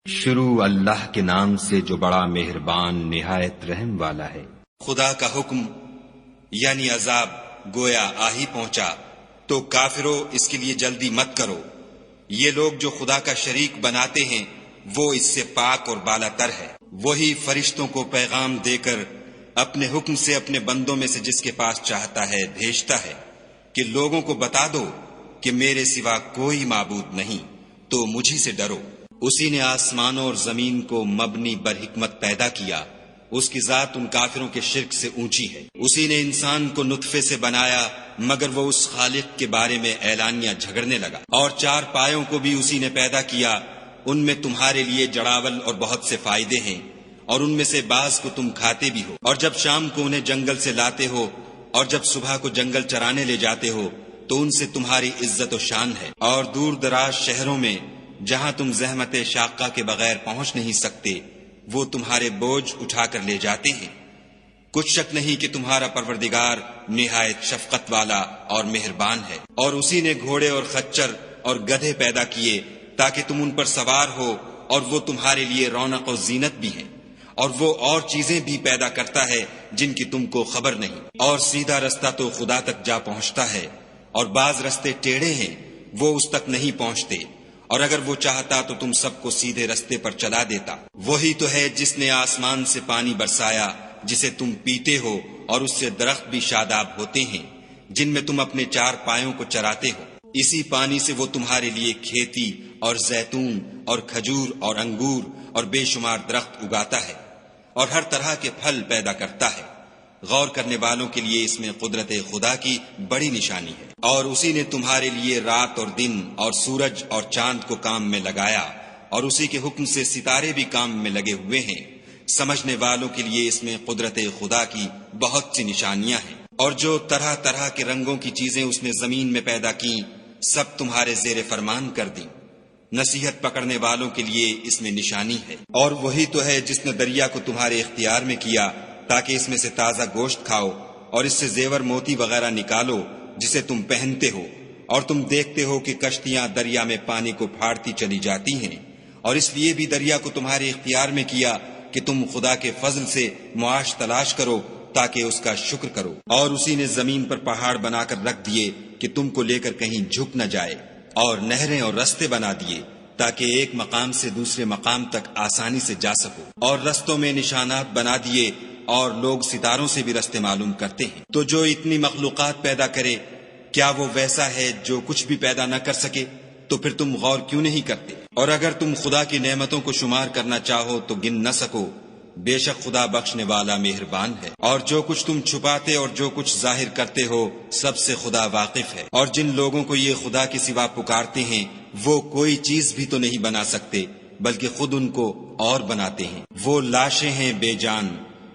شروع اللہ کے نام سے جو بڑا مہربان نہایت رحم والا ہے۔ خدا کا حکم یعنی عذاب گویا آ ہی پہنچا تو کافروں اس کے لیے جلدی مت کرو۔ یہ لوگ جو خدا کا شریک بناتے ہیں وہ اس سے پاک اور بالا تر ہے۔ وہی فرشتوں کو پیغام دے کر اپنے حکم سے اپنے بندوں میں سے جس کے پاس چاہتا ہے بھیجتا ہے کہ لوگوں کو بتا دو کہ میرے سوا کوئی معبود نہیں، تو مجھی سے ڈرو۔ اسی نے آسمانوں اور زمین کو مبنی بر حکمت پیدا کیا، اس کی ذات ان کافروں کے شرک سے اونچی ہے۔ اسی نے انسان کو نطفے سے بنایا مگر وہ اس خالق کے بارے میں اعلانیہ جھگڑنے لگا۔ اور چار پایوں کو بھی اسی نے پیدا کیا، ان میں تمہارے لیے جڑاول اور بہت سے فائدے ہیں، اور ان میں سے بعض کو تم کھاتے بھی ہو۔ اور جب شام کو انہیں جنگل سے لاتے ہو اور جب صبح کو جنگل چرانے لے جاتے ہو تو ان سے تمہاری عزت و شان ہے۔ اور دور دراز شہروں میں جہاں تم زحمت شاقہ کے بغیر پہنچ نہیں سکتے وہ تمہارے بوجھ اٹھا کر لے جاتے ہیں۔ کچھ شک نہیں کہ تمہارا پروردگار نہایت شفقت والا اور مہربان ہے۔ اور اسی نے گھوڑے اور خچر اور گدھے پیدا کیے تاکہ تم ان پر سوار ہو، اور وہ تمہارے لیے رونق و زینت بھی ہیں۔ اور وہ اور چیزیں بھی پیدا کرتا ہے جن کی تم کو خبر نہیں۔ اور سیدھا رستہ تو خدا تک جا پہنچتا ہے، اور بعض رستے ٹیڑھے ہیں وہ اس تک نہیں پہنچتے، اور اگر وہ چاہتا تو تم سب کو سیدھے رستے پر چلا دیتا۔ وہی تو ہے جس نے آسمان سے پانی برسایا جسے تم پیتے ہو، اور اس سے درخت بھی شاداب ہوتے ہیں جن میں تم اپنے چار پایوں کو چراتے ہو۔ اسی پانی سے وہ تمہارے لیے کھیتی اور زیتون اور کھجور اور انگور اور بے شمار درخت اگاتا ہے، اور ہر طرح کے پھل پیدا کرتا ہے۔ غور کرنے والوں کے لیے اس میں قدرت خدا کی بڑی نشانی ہے۔ اور اسی نے تمہارے لیے رات اور دن اور سورج اور چاند کو کام میں لگایا، اور اسی کے حکم سے ستارے بھی کام میں لگے ہوئے ہیں۔ سمجھنے والوں کے لیے اس میں قدرت خدا کی بہت سی نشانیاں ہیں۔ اور جو طرح طرح کے رنگوں کی چیزیں اس نے زمین میں پیدا کی سب تمہارے زیر فرمان کر دیں۔ نصیحت پکڑنے والوں کے لیے اس میں نشانی ہے۔ اور وہی تو ہے جس نے دریا کو تمہارے اختیار میں کیا تاکہ اس میں سے تازہ گوشت کھاؤ، اور اس سے زیور موتی وغیرہ نکالو جسے تم پہنتے ہو، اور تم دیکھتے ہو کہ کشتیاں دریا میں پانی کو پھاڑتی چلی جاتی ہیں۔ اور اس لیے بھی دریا کو تمہارے اختیار میں کیا کہ تم خدا کے فضل سے معاش تلاش کرو تاکہ اس کا شکر کرو۔ اور اسی نے زمین پر پہاڑ بنا کر رکھ دیے کہ تم کو لے کر کہیں جھک نہ جائے، اور نہریں اور رستے بنا دیے تاکہ ایک مقام سے دوسرے مقام تک آسانی سے جا سکو۔ اور رستوں میں نشانات بنا دیے، اور لوگ ستاروں سے بھی رستے معلوم کرتے ہیں۔ تو جو اتنی مخلوقات پیدا کرے کیا وہ ویسا ہے جو کچھ بھی پیدا نہ کر سکے؟ تو پھر تم غور کیوں نہیں کرتے؟ اور اگر تم خدا کی نعمتوں کو شمار کرنا چاہو تو گن نہ سکو، بے شک خدا بخشنے والا مہربان ہے۔ اور جو کچھ تم چھپاتے اور جو کچھ ظاہر کرتے ہو سب سے خدا واقف ہے۔ اور جن لوگوں کو یہ خدا کے سوا پکارتے ہیں وہ کوئی چیز بھی تو نہیں بنا سکتے بلکہ خود ان کو اور بناتے ہیں۔ وہ لاشیں ہیں بے جان،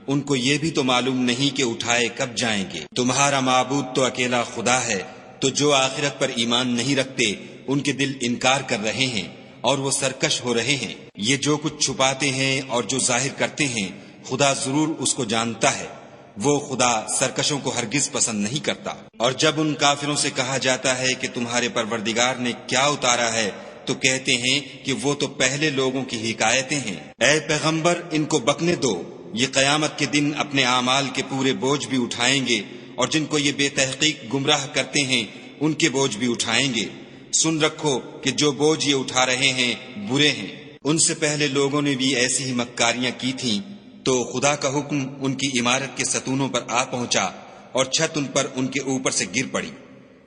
ان کو یہ بھی تو معلوم نہیں کہ اٹھائے کب جائیں گے۔ تمہارا معبود تو اکیلا خدا ہے، تو جو آخرت پر ایمان نہیں رکھتے ان کے دل انکار کر رہے ہیں اور وہ سرکش ہو رہے ہیں۔ یہ جو کچھ چھپاتے ہیں اور جو ظاہر کرتے ہیں خدا ضرور اس کو جانتا ہے۔ وہ خدا سرکشوں کو ہرگز پسند نہیں کرتا۔ اور جب ان کافروں سے کہا جاتا ہے کہ تمہارے پروردگار نے کیا اتارا ہے تو کہتے ہیں کہ وہ تو پہلے لوگوں کی حکایتیں ہیں۔ اے پیغمبر ان کو بکنے دو، یہ قیامت کے دن اپنے اعمال کے پورے بوجھ بھی اٹھائیں گے، اور جن کو یہ بے تحقیق گمراہ کرتے ہیں ان کے بوجھ بھی اٹھائیں گے۔ سن رکھو کہ جو بوجھ یہ اٹھا رہے ہیں برے ہیں۔ ان سے پہلے لوگوں نے بھی ایسی ہی مکاریاں کی تھیں، تو خدا کا حکم ان کی عمارت کے ستونوں پر آ پہنچا اور چھت ان پر ان کے اوپر سے گر پڑی،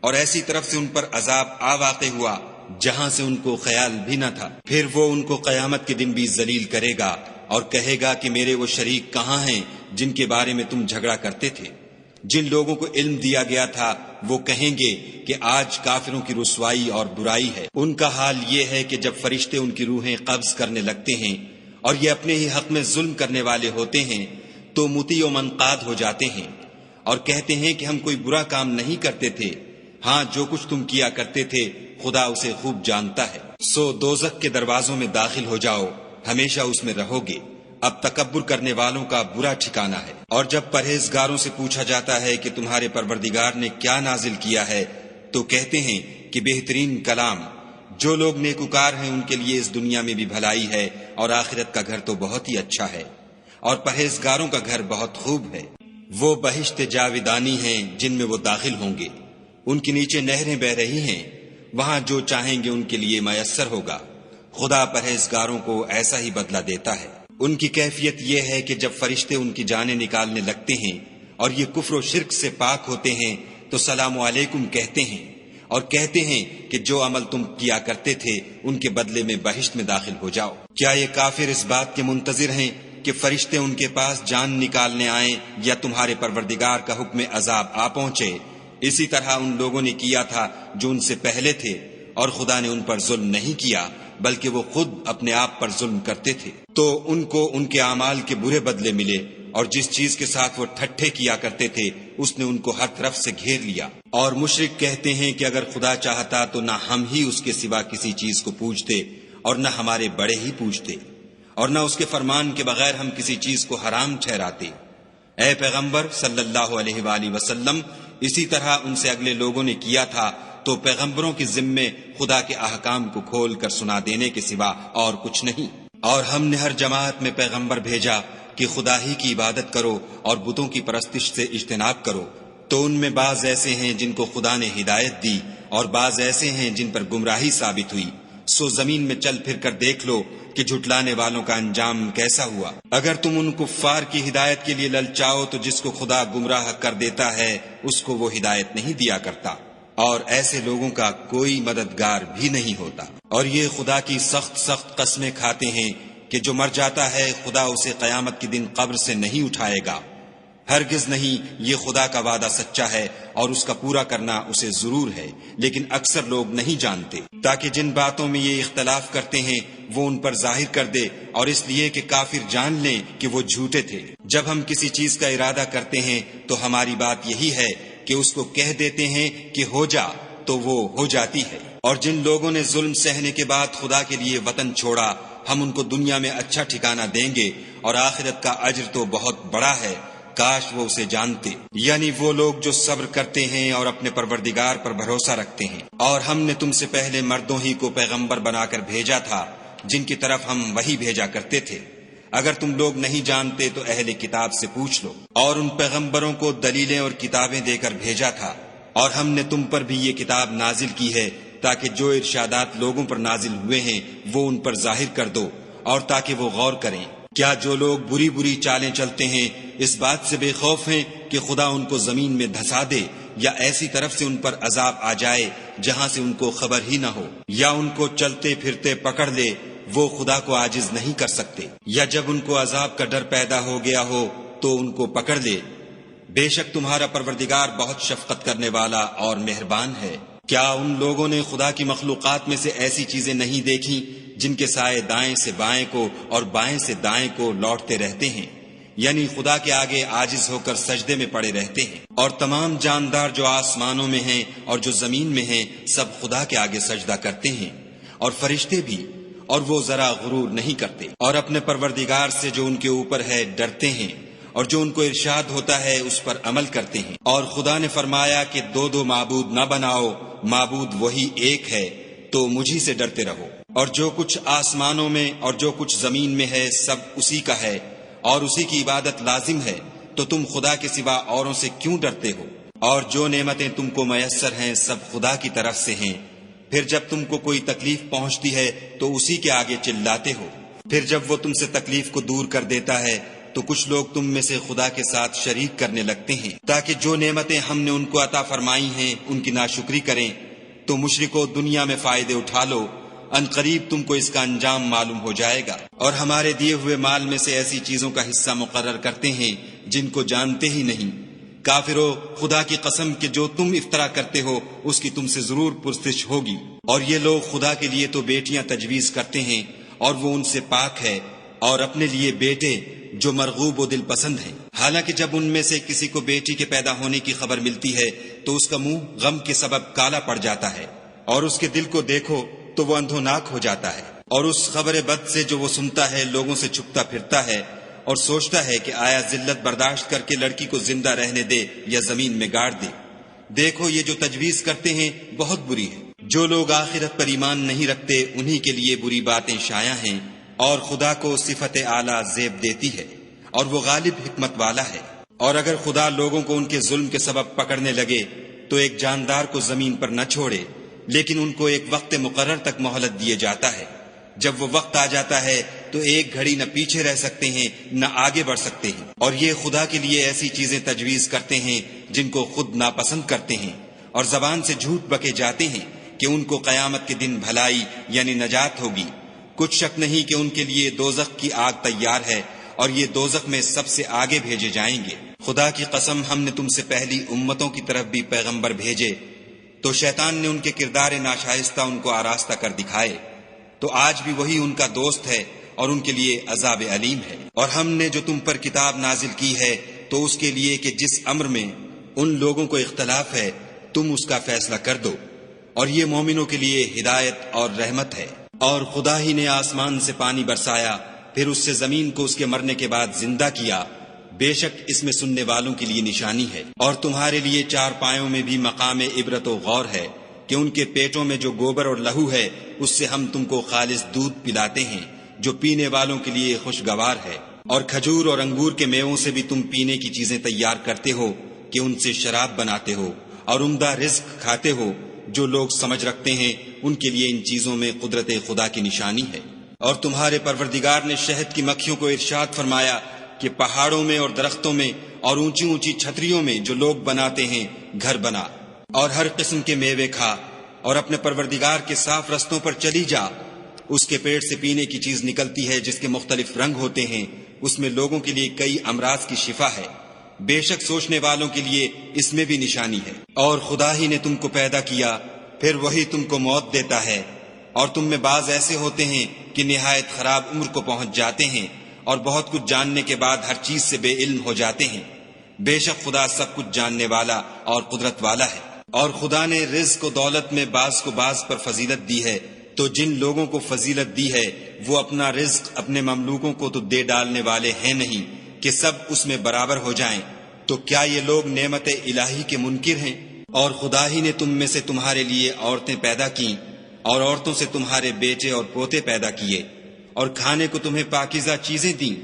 اور ایسی طرف سے ان پر عذاب آ واقع ہوا جہاں سے ان کو خیال بھی نہ تھا۔ پھر وہ ان کو قیامت کے دن بھی ذلیل کرے گا اور کہے گا کہ میرے وہ شریک کہاں ہیں جن کے بارے میں تم جھگڑا کرتے تھے؟ جن لوگوں کو علم دیا گیا تھا وہ کہیں گے کہ آج کافروں کی رسوائی اور برائی ہے۔ ان کا حال یہ ہے کہ جب فرشتے ان کی روحیں قبض کرنے لگتے ہیں اور یہ اپنے ہی حق میں ظلم کرنے والے ہوتے ہیں تو مطیع و منقاد ہو جاتے ہیں اور کہتے ہیں کہ ہم کوئی برا کام نہیں کرتے تھے، ہاں جو کچھ تم کیا کرتے تھے خدا اسے خوب جانتا ہے۔ سو دوزخ کے دروازوں میں داخل ہو جاؤ، ہمیشہ اس میں رہو گے۔ اب تکبر کرنے والوں کا برا ٹھکانہ ہے۔ اور جب پرہیزگاروں سے پوچھا جاتا ہے کہ تمہارے پروردگار نے کیا نازل کیا ہے تو کہتے ہیں کہ بہترین کلام۔ جو لوگ نیکوکار ہیں ان کے لیے اس دنیا میں بھی بھلائی ہے اور آخرت کا گھر تو بہت ہی اچھا ہے، اور پرہیزگاروں کا گھر بہت خوب ہے۔ وہ بہشت جاویدانی ہیں جن میں وہ داخل ہوں گے، ان کے نیچے نہریں بہ رہی ہیں، وہاں جو چاہیں گے ان کے لیے میسر ہوگا۔ خدا پرہیزگاروں کو ایسا ہی بدلہ دیتا ہے۔ ان کی کیفیت یہ ہے کہ جب فرشتے ان کی جانیں نکالنے لگتے ہیں اور یہ کفر و شرک سے پاک ہوتے ہیں تو سلام علیکم کہتے ہیں اور کہتے ہیں کہ جو عمل تم کیا کرتے تھے ان کے بدلے میں بہشت میں داخل ہو جاؤ۔ کیا یہ کافر اس بات کے منتظر ہیں کہ فرشتے ان کے پاس جان نکالنے آئیں یا تمہارے پروردگار کا حکم عذاب آ پہنچے؟ اسی طرح ان لوگوں نے کیا تھا جو ان سے پہلے تھے، اور خدا نے ان پر ظلم نہیں کیا بلکہ وہ خود اپنے آپ پر ظلم کرتے تھے۔ تو ان کو ان کے اعمال کے برے بدلے ملے، اور جس چیز کے ساتھ وہ ٹھٹھے کیا کرتے تھے اس نے ان کو ہر طرف سے گھیر لیا۔ اور مشرک کہتے ہیں کہ اگر خدا چاہتا تو نہ ہم ہی اس کے سوا کسی چیز کو پوجتے اور نہ ہمارے بڑے ہی پوجتے، اور نہ اس کے فرمان کے بغیر ہم کسی چیز کو حرام ٹھہراتے۔ اے پیغمبر صلی اللہ علیہ وآلہ وسلم، اسی طرح ان سے اگلے لوگوں نے کیا تھا، تو پیغمبروں کے ذمے خدا کے احکام کو کھول کر سنا دینے کے سوا اور کچھ نہیں۔ اور ہم نے ہر جماعت میں پیغمبر بھیجا کہ خدا ہی کی عبادت کرو اور بتوں کی پرستش سے اجتناب کرو، تو ان میں بعض ایسے ہیں جن کو خدا نے ہدایت دی اور بعض ایسے ہیں جن پر گمراہی ثابت ہوئی۔ سو زمین میں چل پھر کر دیکھ لو کہ جھٹلانے والوں کا انجام کیسا ہوا۔ اگر تم ان کفار کی ہدایت کے لیے للچاؤ تو جس کو خدا گمراہ کر دیتا ہے اس کو وہ ہدایت نہیں دیا کرتا، اور ایسے لوگوں کا کوئی مددگار بھی نہیں ہوتا۔ اور یہ خدا کی سخت سخت قسمیں کھاتے ہیں کہ جو مر جاتا ہے خدا اسے قیامت کے دن قبر سے نہیں اٹھائے گا۔ ہرگز نہیں، یہ خدا کا وعدہ سچا ہے اور اس کا پورا کرنا اسے ضرور ہے، لیکن اکثر لوگ نہیں جانتے۔ تاکہ جن باتوں میں یہ اختلاف کرتے ہیں وہ ان پر ظاہر کر دے، اور اس لیے کہ کافر جان لیں کہ وہ جھوٹے تھے۔ جب ہم کسی چیز کا ارادہ کرتے ہیں تو ہماری بات یہی ہے کہ اس کو کہہ دیتے ہیں کہ ہو جا، تو وہ ہو جاتی ہے۔ اور جن لوگوں نے ظلم سہنے کے بعد خدا کے لیے وطن چھوڑا، ہم ان کو دنیا میں اچھا ٹھکانہ دیں گے، اور آخرت کا اجر تو بہت بڑا ہے، کاش وہ اسے جانتے۔ یعنی وہ لوگ جو صبر کرتے ہیں اور اپنے پروردگار پر بھروسہ رکھتے ہیں۔ اور ہم نے تم سے پہلے مردوں ہی کو پیغمبر بنا کر بھیجا تھا جن کی طرف ہم وحی بھیجا کرتے تھے۔ اگر تم لوگ نہیں جانتے تو اہل کتاب سے پوچھ لو۔ اور ان پیغمبروں کو دلیلیں اور کتابیں دے کر بھیجا تھا، اور ہم نے تم پر بھی یہ کتاب نازل کی ہے تاکہ جو ارشادات لوگوں پر نازل ہوئے ہیں وہ ان پر ظاہر کر دو، اور تاکہ وہ غور کریں۔ کیا جو لوگ بری بری چالیں چلتے ہیں اس بات سے بے خوف ہیں کہ خدا ان کو زمین میں دھسا دے، یا ایسی طرف سے ان پر عذاب آ جائے جہاں سے ان کو خبر ہی نہ ہو، یا ان کو چلتے پھرتے پکڑ لے؟ وہ خدا کو عاجز نہیں کر سکتے۔ یا جب ان کو عذاب کا ڈر پیدا ہو گیا ہو تو ان کو پکڑ لے۔ بے شک تمہارا پروردگار بہت شفقت کرنے والا اور مہربان ہے۔ کیا ان لوگوں نے خدا کی مخلوقات میں سے ایسی چیزیں نہیں دیکھی جن کے سائے دائیں سے بائیں کو اور بائیں سے دائیں کو لوٹتے رہتے ہیں؟ یعنی خدا کے آگے عاجز ہو کر سجدے میں پڑے رہتے ہیں۔ اور تمام جاندار جو آسمانوں میں ہیں اور جو زمین میں ہیں سب خدا کے آگے سجدہ کرتے ہیں، اور فرشتے بھی، اور وہ ذرا غرور نہیں کرتے، اور اپنے پروردگار سے جو ان کے اوپر ہے ڈرتے ہیں، اور جو ان کو ارشاد ہوتا ہے اس پر عمل کرتے ہیں۔ اور خدا نے فرمایا کہ دو معبود نہ بناؤ، معبود وہی ایک ہے، تو مجھی سے ڈرتے رہو۔ اور جو کچھ آسمانوں میں اور جو کچھ زمین میں ہے سب اسی کا ہے، اور اسی کی عبادت لازم ہے، تو تم خدا کے سوا اوروں سے کیوں ڈرتے ہو؟ اور جو نعمتیں تم کو میسر ہیں سب خدا کی طرف سے ہیں۔ پھر جب تم کو کوئی تکلیف پہنچتی ہے تو اسی کے آگے چلاتے ہو، پھر جب وہ تم سے تکلیف کو دور کر دیتا ہے تو کچھ لوگ تم میں سے خدا کے ساتھ شریک کرنے لگتے ہیں تاکہ جو نعمتیں ہم نے ان کو عطا فرمائی ہیں ان کی ناشکری کریں۔ تو مشرکو دنیا میں فائدے اٹھا لو، ان قریب تم کو اس کا انجام معلوم ہو جائے گا۔ اور ہمارے دیے ہوئے مال میں سے ایسی چیزوں کا حصہ مقرر کرتے ہیں جن کو جانتے ہی نہیں۔ کافرو، خدا کی قسم کہ جو تم افطرا کرتے ہو اس کی تم سے ضرور پرسش ہوگی۔ اور یہ لوگ خدا کے لیے تو بیٹیاں تجویز کرتے ہیں اور وہ ان سے پاک ہے، اور اپنے لیے بیٹے جو مرغوب و دل پسند ہیں۔ حالانکہ جب ان میں سے کسی کو بیٹی کے پیدا ہونے کی خبر ملتی ہے تو اس کا منہ غم کے سبب کالا پڑ جاتا ہے، اور اس کے دل کو دیکھو تو وہ اندھوناک ہو جاتا ہے۔ اور اس خبر بد سے جو وہ سنتا ہے لوگوں سے چھپتا پھرتا ہے اور سوچتا ہے کہ آیا ذلت برداشت کر کے لڑکی کو زندہ رہنے دے یا زمین میں گاڑ دے۔ دیکھو یہ جو تجویز کرتے ہیں بہت بری ہے۔ جو لوگ آخرت پر ایمان نہیں رکھتے انہی کے لیے بری باتیں شائع ہیں، اور خدا کو صفت اعلیٰ زیب دیتی ہے اور وہ غالب حکمت والا ہے۔ اور اگر خدا لوگوں کو ان کے ظلم کے سبب پکڑنے لگے تو ایک جاندار کو زمین پر نہ چھوڑے، لیکن ان کو ایک وقت مقرر تک مہلت دیے جاتا ہے۔ جب وہ وقت آ جاتا ہے تو ایک گھڑی نہ پیچھے رہ سکتے ہیں نہ آگے بڑھ سکتے ہیں، اور یہ خدا کے لیے ایسی چیزیں تجویز کرتے ہیں جن کو خود ناپسند کرتے ہیں، اور زبان سے جھوٹ بکے جاتے ہیں کہ ان کو قیامت کے دن بھلائی یعنی نجات ہوگی۔ کچھ شک نہیں کہ ان کے لیے دوزخ کی آگ تیار ہے، اور یہ دوزخ میں سب سے آگے بھیجے جائیں گے۔ خدا کی قسم، ہم نے تم سے پہلی امتوں کی طرف بھی پیغمبر بھیجے، تو شیطان نے ان کے کردار ناشائستہ ان کو آراستہ کر دکھائے، تو آج بھی وہی ان کا دوست ہے اور ان کے لیے عذاب علیم ہے۔ اور ہم نے جو تم پر کتاب نازل کی ہے تو اس کے لیے کہ جس امر میں ان لوگوں کو اختلاف ہے تم اس کا فیصلہ کر دو، اور یہ مومنوں کے لیے ہدایت اور رحمت ہے۔ اور خدا ہی نے آسمان سے پانی برسایا، پھر اس سے زمین کو اس کے مرنے کے بعد زندہ کیا، بے شک اس میں سننے والوں کے لیے نشانی ہے۔ اور تمہارے لیے چار پایوں میں بھی مقام عبرت و غور ہے کہ ان کے پیٹوں میں جو گوبر اور لہو ہے اس سے ہم تم کو خالص دودھ پلاتے ہیں جو پینے والوں کے لیے خوشگوار ہے، اور کھجور اور انگور کے میووں سے بھی تم پینے کی چیزیں تیار کرتے ہو کہ ان سے شراب بناتے ہو، اور عمدہ رزق کھاتے ہو۔ جو لوگ سمجھ رکھتے ہیں ان کے لیے ان چیزوں میں قدرت خدا کی نشانی ہے۔ اور تمہارے پروردگار نے شہد کی مکھیوں کو ارشاد فرمایا کہ پہاڑوں میں اور درختوں میں اور اونچی اونچی چھتریوں میں جو لوگ بناتے ہیں گھر بنا، اور ہر قسم کے میوے کھا، اور اپنے پروردگار کے صاف رستوں پر چلی جا۔ اس کے پیٹ سے پینے کی چیز نکلتی ہے جس کے مختلف رنگ ہوتے ہیں، اس میں لوگوں کے لیے کئی امراض کی شفا ہے، بے شک سوچنے والوں کے لیے اس میں بھی نشانی ہے۔ اور خدا ہی نے تم کو پیدا کیا، پھر وہی تم کو موت دیتا ہے، اور تم میں بعض ایسے ہوتے ہیں کہ نہایت خراب عمر کو پہنچ جاتے ہیں، اور بہت کچھ جاننے کے بعد ہر چیز سے بے علم ہو جاتے ہیں۔ بے شک خدا سب کچھ جاننے والا اور قدرت والا ہے۔ اور خدا نے رزق و دولت میں بعض کو بعض پر فضیلت دی ہے، تو جن لوگوں کو فضیلت دی ہے وہ اپنا رزق اپنے مملوکوں کو تو دے ڈالنے والے ہیں نہیں کہ سب اس میں برابر ہو جائیں، تو کیا یہ لوگ نعمت الہی کے منکر ہیں؟ اور خدا ہی نے تم میں سے تمہارے لیے عورتیں پیدا کیں، اور عورتوں سے تمہارے بیٹے اور پوتے پیدا کیے، اور کھانے کو تمہیں پاکیزہ چیزیں دیں،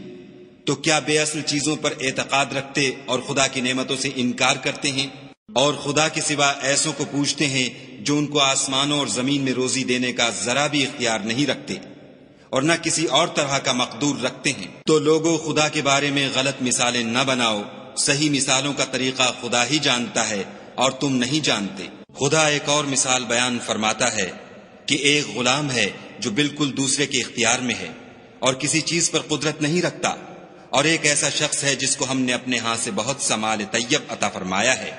تو کیا بے اصل چیزوں پر اعتقاد رکھتے اور خدا کی نعمتوں سے انکار کرتے ہیں؟ اور خدا کے سوا ایسوں کو پوچھتے ہیں جو ان کو آسمانوں اور زمین میں روزی دینے کا ذرا بھی اختیار نہیں رکھتے اور نہ کسی اور طرح کا مقدور رکھتے ہیں۔ تو لوگوں، خدا کے بارے میں غلط مثالیں نہ بناؤ، صحیح مثالوں کا طریقہ خدا ہی جانتا ہے اور تم نہیں جانتے۔ خدا ایک اور مثال بیان فرماتا ہے کہ ایک غلام ہے جو بالکل دوسرے کے اختیار میں ہے اور کسی چیز پر قدرت نہیں رکھتا، اور ایک ایسا شخص ہے جس کو ہم نے اپنے ہاں سے بہت سا مال طیب عطا فرمایا ہے،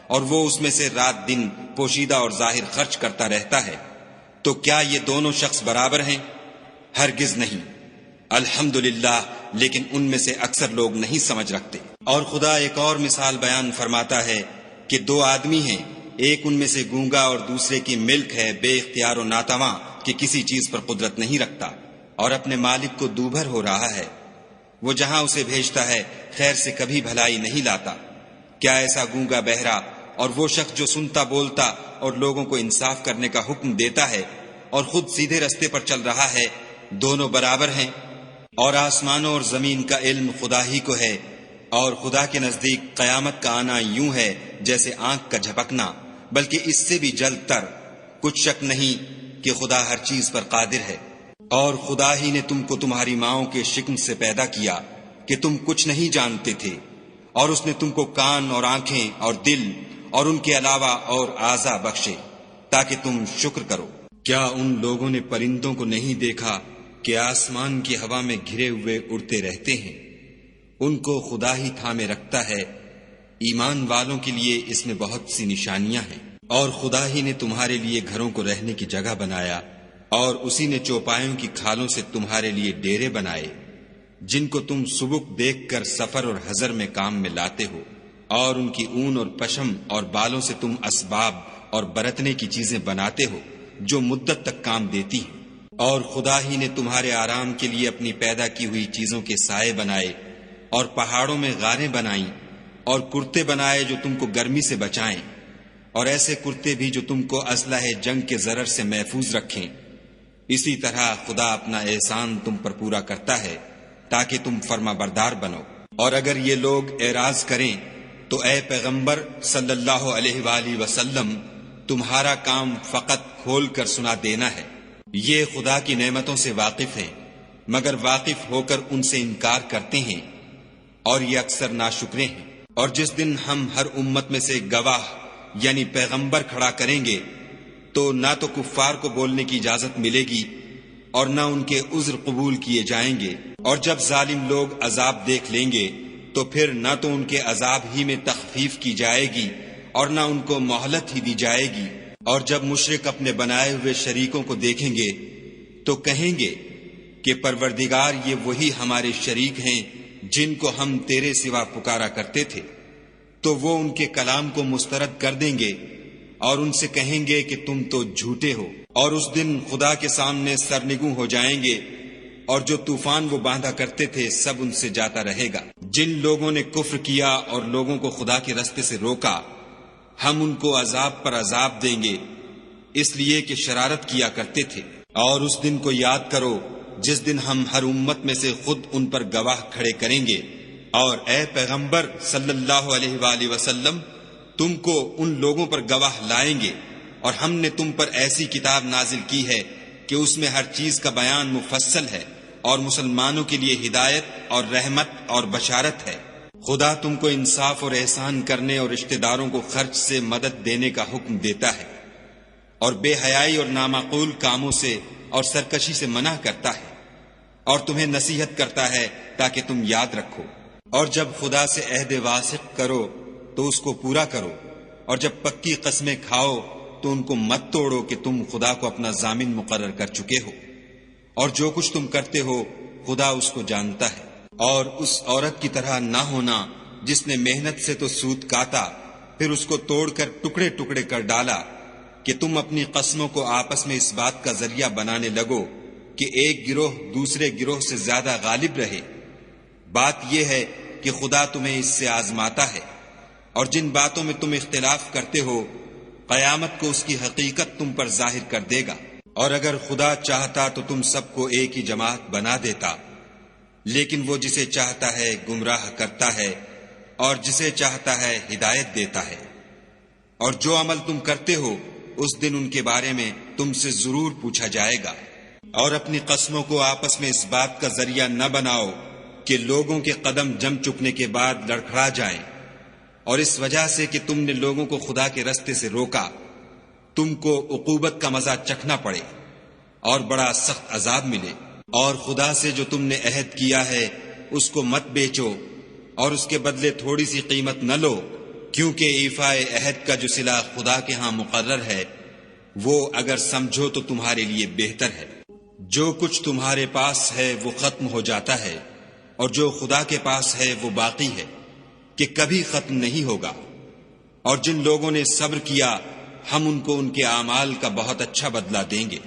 اور وہ اس میں سے رات دن پوشیدہ اور ظاہر خرچ کرتا رہتا ہے۔ تو کیا یہ دونوں شخص برابر ہیں؟ ہرگز نہیں۔ الحمدللہ، لیکن ان میں سے اکثر لوگ نہیں سمجھ رکھتے۔ اور خدا ایک اور مثال بیان فرماتا ہے کہ دو آدمی ہیں، ایک ان میں سے گونگا اور دوسرے کی ملک ہے بے اختیار و ناتواں کہ کسی چیز پر قدرت نہیں رکھتا اور اپنے مالک کو دوبھر ہو رہا ہے۔ وہ جہاں اسے بھیجتا ہے خیر سے کبھی بھلائی نہیں لاتا۔ کیا ایسا گونگا بہرا اور وہ شخص جو سنتا بولتا اور لوگوں کو انصاف کرنے کا حکم دیتا ہے اور خود سیدھے رستے پر چل رہا ہے، دونوں برابر ہیں؟ اور آسمانوں اور زمین کا علم خدا ہی کو ہے، اور خدا کے نزدیک قیامت کا آنا یوں ہے جیسے آنکھ کا جھپکنا، بلکہ اس سے بھی جلد تر۔ کچھ شک نہیں کہ خدا ہر چیز پر قادر ہے۔ اور خدا ہی نے تم کو تمہاری ماؤں کے شکم سے پیدا کیا کہ تم کچھ نہیں جانتے تھے، اور اس نے تم کو کان اور آنکھیں اور دل اور ان کے علاوہ اور اعضاء بخشے تاکہ تم شکر کرو۔ کیا ان لوگوں نے پرندوں کو نہیں دیکھا کہ آسمان کی ہوا میں گھرے ہوئے اڑتے رہتے ہیں؟ ان کو خدا ہی تھامے رکھتا ہے۔ ایمان والوں کے لیے اس میں بہت سی نشانیاں ہیں۔ اور خدا ہی نے تمہارے لیے گھروں کو رہنے کی جگہ بنایا، اور اسی نے چوپایوں کی کھالوں سے تمہارے لیے ڈیرے بنائے جن کو تم سبک دیکھ کر سفر اور حضر میں کام میں لاتے ہو، اور ان کی اون اور پشم اور بالوں سے تم اسباب اور برتنے کی چیزیں بناتے ہو جو مدت تک کام دیتی ہیں۔ اور خدا ہی نے تمہارے آرام کے لیے اپنی پیدا کی ہوئی چیزوں کے سائے بنائے، اور پہاڑوں میں غاریں بنائیں، اور کرتے بنائے جو تم کو گرمی سے بچائیں، اور ایسے کرتے بھی جو تم کو اسلحہ جنگ کے ضرر سے محفوظ رکھیں۔ اسی طرح خدا اپنا احسان تم پر پورا کرتا ہے تاکہ تم فرما بردار بنو۔ اور اگر یہ لوگ اعراض کریں تو اے پیغمبر صلی اللہ علیہ وآلہ وسلم، تمہارا کام فقط کھول کر سنا دینا ہے۔ یہ خدا کی نعمتوں سے واقف ہیں، مگر واقف ہو کر ان سے انکار کرتے ہیں، اور یہ اکثر ناشکرے ہیں۔ اور جس دن ہم ہر امت میں سے گواہ یعنی پیغمبر کھڑا کریں گے تو نہ تو کفار کو بولنے کی اجازت ملے گی اور نہ ان کے عذر قبول کیے جائیں گے۔ اور جب ظالم لوگ عذاب دیکھ لیں گے تو پھر نہ تو ان کے عذاب ہی میں تخفیف کی جائے گی اور نہ ان کو مہلت ہی دی جائے گی۔ اور جب مشرک اپنے بنائے ہوئے شریکوں کو دیکھیں گے تو کہیں گے کہ پروردگار، یہ وہی ہمارے شریک ہیں جن کو ہم تیرے سوا پکارا کرتے تھے۔ تو وہ ان کے کلام کو مسترد کر دیں گے اور ان سے کہیں گے کہ تم تو جھوٹے ہو۔ اور اس دن خدا کے سامنے سرنگوں ہو جائیں گے، اور جو طوفان وہ باندھا کرتے تھے سب ان سے جاتا رہے گا۔ جن لوگوں نے کفر کیا اور لوگوں کو خدا کے رستے سے روکا، ہم ان کو عذاب پر عذاب دیں گے، اس لیے کہ شرارت کیا کرتے تھے۔ اور اس دن کو یاد کرو جس دن ہم ہر امت میں سے خود ان پر گواہ کھڑے کریں گے۔ اور اے پیغمبر صلی اللہ علیہ وآلہ وسلم، تم کو ان لوگوں پر گواہ لائیں گے، اور ہم نے تم پر ایسی کتاب نازل کی ہے کہ اس میں ہر چیز کا بیان مفصل ہے، اور مسلمانوں کے لیے ہدایت اور رحمت اور بشارت ہے۔ خدا تم کو انصاف اور احسان کرنے اور رشتہ داروں کو خرچ سے مدد دینے کا حکم دیتا ہے، اور بے حیائی اور نامعقول کاموں سے اور سرکشی سے منع کرتا ہے، اور تمہیں نصیحت کرتا ہے تاکہ تم یاد رکھو۔ اور جب خدا سے عہد واثق کرو تو اس کو پورا کرو، اور جب پکی قسمیں کھاؤ تو ان کو مت توڑو کہ تم خدا کو اپنا ضامن مقرر کر چکے ہو، اور جو کچھ تم کرتے ہو خدا اس کو جانتا ہے۔ اور اس عورت کی طرح نہ ہونا جس نے محنت سے تو سود کاتا، پھر اس کو توڑ کر ٹکڑے ٹکڑے کر ڈالا، کہ تم اپنی قسموں کو آپس میں اس بات کا ذریعہ بنانے لگو کہ ایک گروہ دوسرے گروہ سے زیادہ غالب رہے۔ بات یہ ہے کہ خدا تمہیں اس سے آزماتا ہے، اور جن باتوں میں تم اختلاف کرتے ہو قیامت کو اس کی حقیقت تم پر ظاہر کر دے گا۔ اور اگر خدا چاہتا تو تم سب کو ایک ہی جماعت بنا دیتا، لیکن وہ جسے چاہتا ہے گمراہ کرتا ہے اور جسے چاہتا ہے ہدایت دیتا ہے۔ اور جو عمل تم کرتے ہو اس دن ان کے بارے میں تم سے ضرور پوچھا جائے گا۔ اور اپنی قسموں کو آپس میں اس بات کا ذریعہ نہ بناؤ کہ لوگوں کے قدم جم چکنے کے بعد لڑکھڑا جائیں، اور اس وجہ سے کہ تم نے لوگوں کو خدا کے رستے سے روکا تم کو عقوبت کا مزہ چکھنا پڑے اور بڑا سخت عذاب ملے۔ اور خدا سے جو تم نے عہد کیا ہے اس کو مت بیچو، اور اس کے بدلے تھوڑی سی قیمت نہ لو، کیونکہ ایفاء عہد کا جو صلہ خدا کے ہاں مقرر ہے وہ اگر سمجھو تو تمہارے لیے بہتر ہے۔ جو کچھ تمہارے پاس ہے وہ ختم ہو جاتا ہے، اور جو خدا کے پاس ہے وہ باقی ہے کہ کبھی ختم نہیں ہوگا۔ اور جن لوگوں نے صبر کیا ہم ان کو ان کے اعمال کا بہت اچھا بدلہ دیں گے۔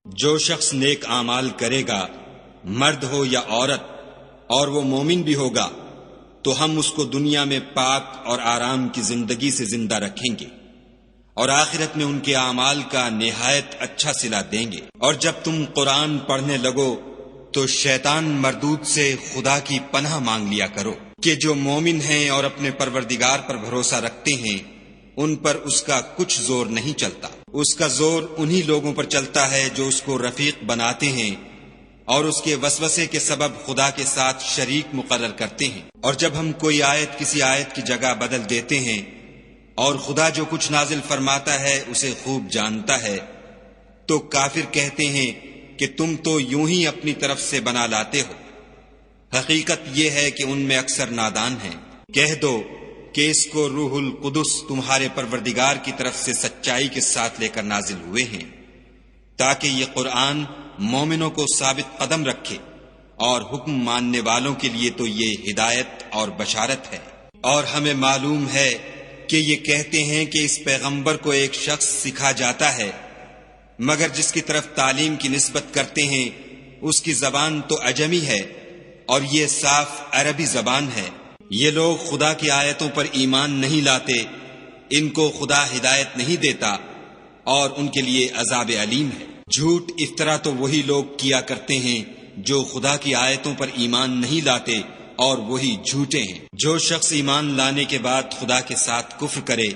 جو شخص نیک اعمال کرے گا، مرد ہو یا عورت، اور وہ مومن بھی ہوگا، تو ہم اس کو دنیا میں پاک اور آرام کی زندگی سے زندہ رکھیں گے، اور آخرت میں ان کے اعمال کا نہایت اچھا صلہ دیں گے۔ اور جب تم قرآن پڑھنے لگو تو شیطان مردود سے خدا کی پناہ مانگ لیا کرو کہ جو مومن ہیں اور اپنے پروردگار پر بھروسہ رکھتے ہیں ان پر اس کا کچھ زور نہیں چلتا۔ اس کا زور انہی لوگوں پر چلتا ہے جو اس کو رفیق بناتے ہیں اور اس کے وسوسے کے سبب خدا کے ساتھ شریک مقرر کرتے ہیں۔ اور جب ہم کوئی آیت کسی آیت کی جگہ بدل دیتے ہیں اور خدا جو کچھ نازل فرماتا ہے اسے خوب جانتا ہے، تو کافر کہتے ہیں کہ تم تو یوں ہی اپنی طرف سے بنا لاتے ہو۔ حقیقت یہ ہے کہ ان میں اکثر نادان ہیں۔ کہہ دو کہ اس کو روح القدس تمہارے پروردگار کی طرف سے سچائی کے ساتھ لے کر نازل ہوئے ہیں، تاکہ یہ قرآن مومنوں کو ثابت قدم رکھے، اور حکم ماننے والوں کے لیے تو یہ ہدایت اور بشارت ہے۔ اور ہمیں معلوم ہے کہ یہ کہتے ہیں کہ اس پیغمبر کو ایک شخص سکھا جاتا ہے، مگر جس کی طرف تعلیم کی نسبت کرتے ہیں اس کی زبان تو عجمی ہے اور یہ صاف عربی زبان ہے۔ یہ لوگ خدا کی آیتوں پر ایمان نہیں لاتے، ان کو خدا ہدایت نہیں دیتا، اور ان کے لیے عذاب علیم ہے۔ جھوٹ افطرا تو وہی لوگ کیا کرتے ہیں جو خدا کی آیتوں پر ایمان نہیں لاتے اور وہی جھوٹے ہیں۔ جو شخص ایمان لانے کے بعد خدا کے ساتھ کفر کرے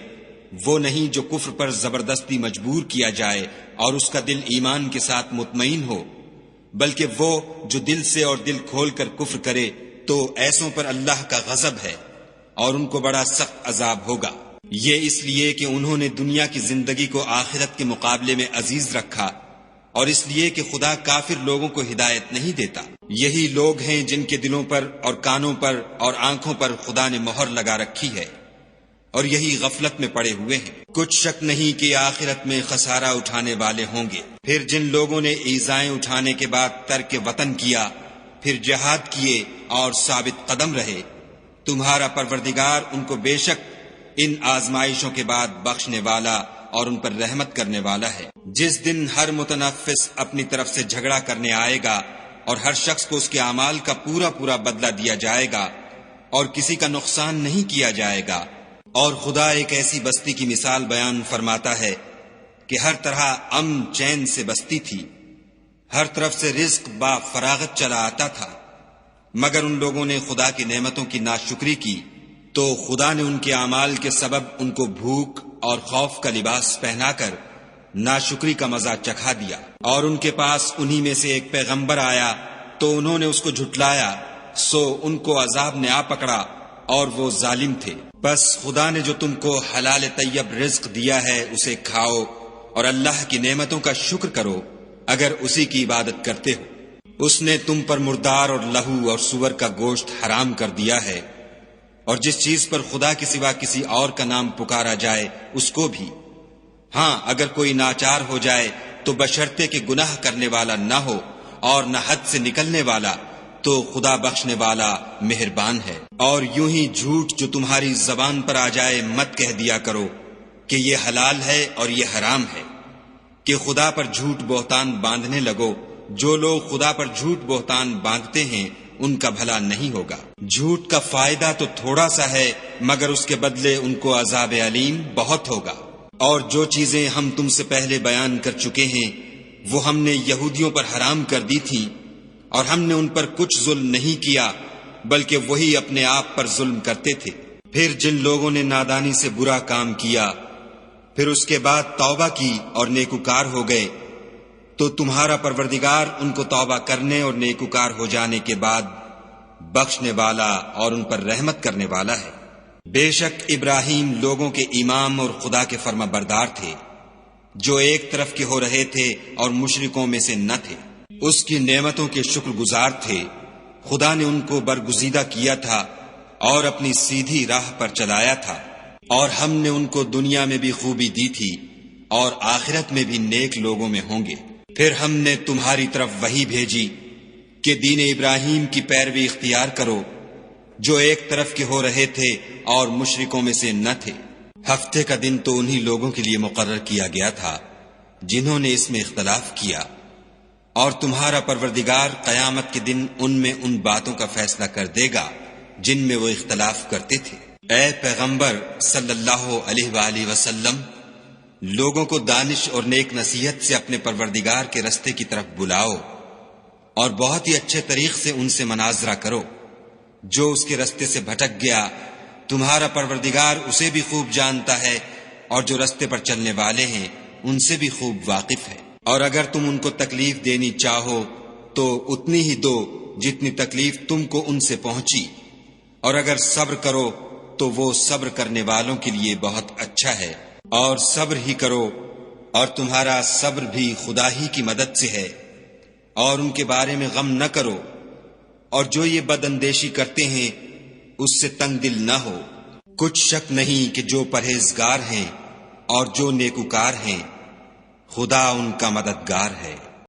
وہ نہیں جو کفر پر زبردستی مجبور کیا جائے اور اس کا دل ایمان کے ساتھ مطمئن ہو، بلکہ وہ جو دل سے اور دل کھول کر کفر کرے تو ایسوں پر اللہ کا غضب ہے اور ان کو بڑا سخت عذاب ہوگا۔ یہ اس لیے کہ انہوں نے دنیا کی زندگی کو آخرت کے مقابلے میں عزیز رکھا اور اس لیے کہ خدا کافر لوگوں کو ہدایت نہیں دیتا۔ یہی لوگ ہیں جن کے دلوں پر اور کانوں پر اور آنکھوں پر خدا نے مہر لگا رکھی ہے اور یہی غفلت میں پڑے ہوئے ہیں۔ کچھ شک نہیں کہ آخرت میں خسارہ اٹھانے والے ہوں گے۔ پھر جن لوگوں نے ایذائیں اٹھانے کے بعد ترک وطن کیا، پھر جہاد کیے اور ثابت قدم رہے، تمہارا پروردگار ان کو بے شک ان آزمائشوں کے بعد بخشنے والا اور ان پر رحمت کرنے والا ہے۔ جس دن ہر متنفس اپنی طرف سے جھگڑا کرنے آئے گا اور ہر شخص کو اس کے اعمال کا پورا پورا بدلہ دیا جائے گا اور کسی کا نقصان نہیں کیا جائے گا۔ اور خدا ایک ایسی بستی کی مثال بیان فرماتا ہے کہ ہر طرح امن چین سے بستی تھی، ہر طرف سے رزق با فراغت چلا آتا تھا، مگر ان لوگوں نے خدا کی نعمتوں کی ناشکری کی تو خدا نے ان کے اعمال کے سبب ان کو بھوک اور خوف کا لباس پہنا کر ناشکری کا مزہ چکھا دیا۔ اور ان کے پاس انہی میں سے ایک پیغمبر آیا تو انہوں نے اس کو جھٹلایا، سو ان کو عذاب نے آ پکڑا اور وہ ظالم تھے۔ بس خدا نے جو تم کو حلال طیب رزق دیا ہے اسے کھاؤ اور اللہ کی نعمتوں کا شکر کرو اگر اسی کی عبادت کرتے ہو۔ اس نے تم پر مردار اور لہو اور سور کا گوشت حرام کر دیا ہے، اور جس چیز پر خدا کے سوا کسی اور کا نام پکارا جائے اس کو بھی۔ ہاں اگر کوئی ناچار ہو جائے تو بشرطے کہ گناہ کرنے والا نہ ہو اور نہ حد سے نکلنے والا، تو خدا بخشنے والا مہربان ہے۔ اور یوں ہی جھوٹ جو تمہاری زبان پر آ جائے مت کہہ دیا کرو کہ یہ حلال ہے اور یہ حرام ہے، کہ خدا پر جھوٹ بہتان باندھنے لگو۔ جو لوگ خدا پر جھوٹ بہتان باندھتے ہیں ان کا بھلا نہیں ہوگا۔ جھوٹ کا فائدہ تو تھوڑا سا ہے مگر اس کے بدلے ان کو عذاب علیم بہت ہوگا۔ اور جو چیزیں ہم تم سے پہلے بیان کر چکے ہیں وہ ہم نے یہودیوں پر حرام کر دی تھیں، اور ہم نے ان پر کچھ ظلم نہیں کیا بلکہ وہی اپنے آپ پر ظلم کرتے تھے۔ پھر جن لوگوں نے نادانی سے برا کام کیا پھر اس کے بعد توبہ کی اور نیکوکار ہو گئے تو تمہارا پروردگار ان کو توبہ کرنے اور نیکوکار ہو جانے کے بعد بخشنے والا اور ان پر رحمت کرنے والا ہے۔ بے شک ابراہیم لوگوں کے امام اور خدا کے فرما بردار تھے، جو ایک طرف کے ہو رہے تھے اور مشرکوں میں سے نہ تھے۔ اس کی نعمتوں کے شکر گزار تھے۔ خدا نے ان کو برگزیدہ کیا تھا اور اپنی سیدھی راہ پر چلایا تھا، اور ہم نے ان کو دنیا میں بھی خوبی دی تھی اور آخرت میں بھی نیک لوگوں میں ہوں گے۔ پھر ہم نے تمہاری طرف وحی بھیجی کہ دین ابراہیم کی پیروی اختیار کرو، جو ایک طرف کے ہو رہے تھے اور مشرکوں میں سے نہ تھے۔ ہفتے کا دن تو انہی لوگوں کے لیے مقرر کیا گیا تھا جنہوں نے اس میں اختلاف کیا، اور تمہارا پروردگار قیامت کے دن ان میں ان باتوں کا فیصلہ کر دے گا جن میں وہ اختلاف کرتے تھے۔ اے پیغمبر صلی اللہ علیہ وآلہ وسلم، لوگوں کو دانش اور نیک نصیحت سے اپنے پروردگار کے رستے کی طرف بلاؤ اور بہت ہی اچھے طریق سے ان سے مناظرہ کرو۔ جو اس کے رستے سے بھٹک گیا تمہارا پروردگار اسے بھی خوب جانتا ہے، اور جو رستے پر چلنے والے ہیں ان سے بھی خوب واقف ہے۔ اور اگر تم ان کو تکلیف دینی چاہو تو اتنی ہی دو جتنی تکلیف تم کو ان سے پہنچی، اور اگر صبر کرو تو وہ صبر کرنے والوں کے لیے بہت اچھا ہے۔ اور صبر ہی کرو، اور تمہارا صبر بھی خدا ہی کی مدد سے ہے، اور ان کے بارے میں غم نہ کرو، اور جو یہ بد اندیشی کرتے ہیں اس سے تنگ دل نہ ہو۔ کچھ شک نہیں کہ جو پرہیزگار ہیں اور جو نیکوکار ہیں خدا ان کا مددگار ہے۔